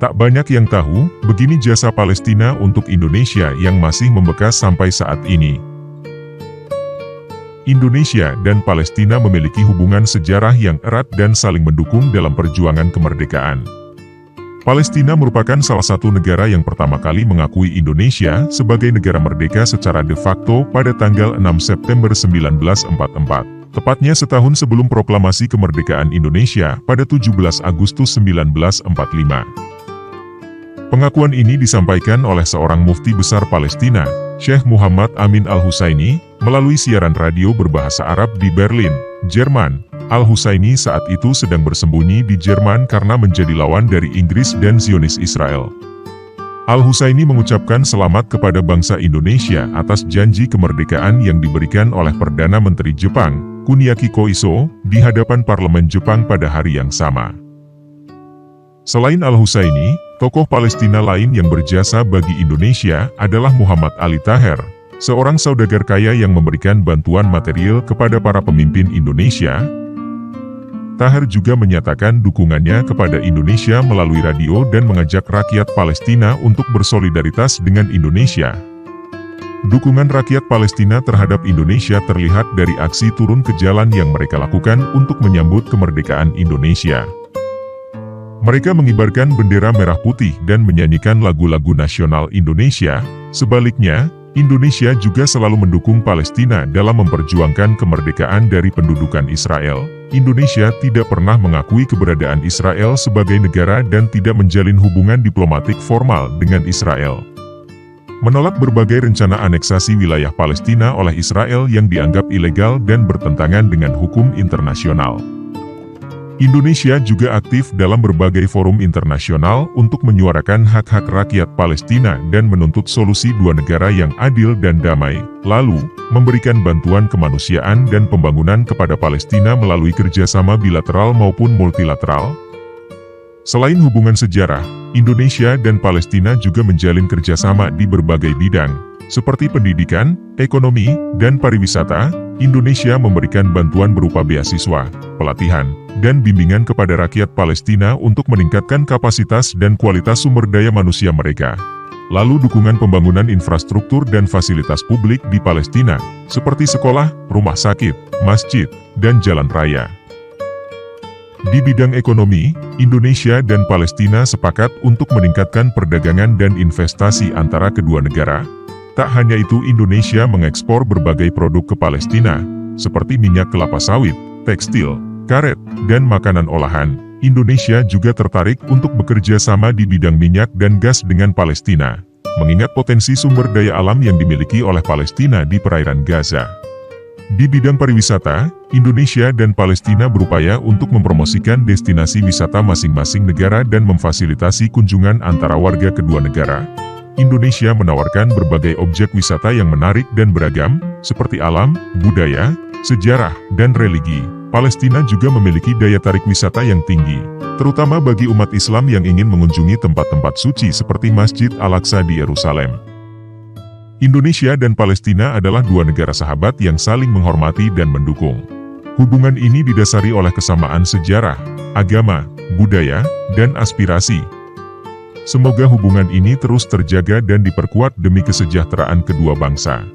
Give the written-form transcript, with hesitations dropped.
Tak banyak yang tahu, begini jasa Palestina untuk Indonesia yang masih membekas sampai saat ini. Indonesia dan Palestina memiliki hubungan sejarah yang erat dan saling mendukung dalam perjuangan kemerdekaan. Palestina merupakan salah satu negara yang pertama kali mengakui Indonesia sebagai negara merdeka secara de facto pada tanggal 6 September 1944, tepatnya setahun sebelum proklamasi kemerdekaan Indonesia pada 17 Agustus 1945. Pengakuan ini disampaikan oleh seorang mufti besar Palestina, Syekh Muhammad Amin Al-Husaini, melalui siaran radio berbahasa Arab di Berlin, Jerman. Al-Husaini saat itu sedang bersembunyi di Jerman karena menjadi lawan dari Inggris dan Zionis Israel. Al-Husaini mengucapkan selamat kepada bangsa Indonesia atas janji kemerdekaan yang diberikan oleh Perdana Menteri Jepang, Kuniaki Koiso, di hadapan Parlemen Jepang pada hari yang sama. Selain Al-Husaini, tokoh Palestina lain yang berjasa bagi Indonesia adalah Muhammad Ali Taher, seorang saudagar kaya yang memberikan bantuan material kepada para pemimpin Indonesia. Taher juga menyatakan dukungannya kepada Indonesia melalui radio dan mengajak rakyat Palestina untuk bersolidaritas dengan Indonesia. Dukungan rakyat Palestina terhadap Indonesia terlihat dari aksi turun ke jalan yang mereka lakukan untuk menyambut kemerdekaan Indonesia. Mereka mengibarkan bendera merah putih dan menyanyikan lagu-lagu nasional Indonesia. Sebaliknya, Indonesia juga selalu mendukung Palestina dalam memperjuangkan kemerdekaan dari pendudukan Israel. Indonesia tidak pernah mengakui keberadaan Israel sebagai negara dan tidak menjalin hubungan diplomatik formal dengan Israel. Menolak berbagai rencana aneksasi wilayah Palestina oleh Israel yang dianggap ilegal dan bertentangan dengan hukum internasional. Indonesia juga aktif dalam berbagai forum internasional untuk menyuarakan hak-hak rakyat Palestina dan menuntut solusi dua negara yang adil dan damai, lalu memberikan bantuan kemanusiaan dan pembangunan kepada Palestina melalui kerjasama bilateral maupun multilateral. Selain hubungan sejarah, Indonesia dan Palestina juga menjalin kerjasama di berbagai bidang, seperti pendidikan, ekonomi, dan pariwisata. Indonesia memberikan bantuan berupa beasiswa, pelatihan, dan bimbingan kepada rakyat Palestina untuk meningkatkan kapasitas dan kualitas sumber daya manusia mereka. Lalu dukungan pembangunan infrastruktur dan fasilitas publik di Palestina, seperti sekolah, rumah sakit, masjid, dan jalan raya. Di bidang ekonomi, Indonesia dan Palestina sepakat untuk meningkatkan perdagangan dan investasi antara kedua negara. Tak hanya itu, Indonesia mengekspor berbagai produk ke Palestina, seperti minyak kelapa sawit, tekstil, karet, dan makanan olahan. Indonesia juga tertarik untuk bekerja sama di bidang minyak dan gas dengan Palestina, mengingat potensi sumber daya alam yang dimiliki oleh Palestina di perairan Gaza. Di bidang pariwisata, Indonesia dan Palestina berupaya untuk mempromosikan destinasi wisata masing-masing negara dan memfasilitasi kunjungan antara warga kedua negara. Indonesia menawarkan berbagai objek wisata yang menarik dan beragam, seperti alam, budaya, sejarah, dan religi. Palestina juga memiliki daya tarik wisata yang tinggi, terutama bagi umat Islam yang ingin mengunjungi tempat-tempat suci seperti Masjid Al-Aqsa di Yerusalem. Indonesia dan Palestina adalah dua negara sahabat yang saling menghormati dan mendukung. Hubungan ini didasari oleh kesamaan sejarah, agama, budaya, dan aspirasi. Semoga hubungan ini terus terjaga dan diperkuat demi kesejahteraan kedua bangsa.